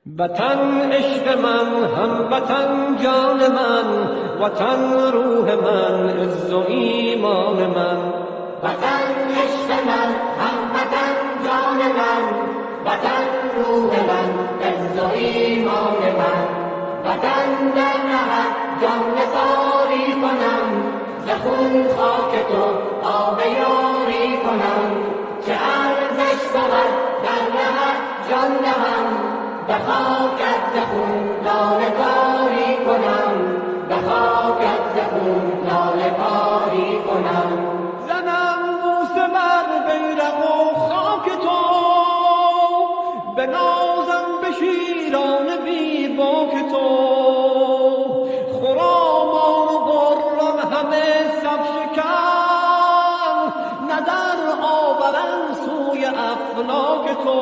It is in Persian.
وطن عشق من، هموطن جان من، وطن روح من، عز و ایمان من. وطن عشق من، هموطن جان من، وطن روح من، عز و ایمان من. وطن در نهد جان نثاری کنم، ز خون خاک تو آب یاری کنم. چه ارزش بود در نهد جان دهم، به خاکت ز خون لاله کاری کنم، به خاکت ز خون لاله کاری کنم. زنم بوسه بر بیرق و خاک تو، بنازم به شیران بی باک تو. خرامان و غرم همه صف شکن، نظر آورم سوی افلاک تو.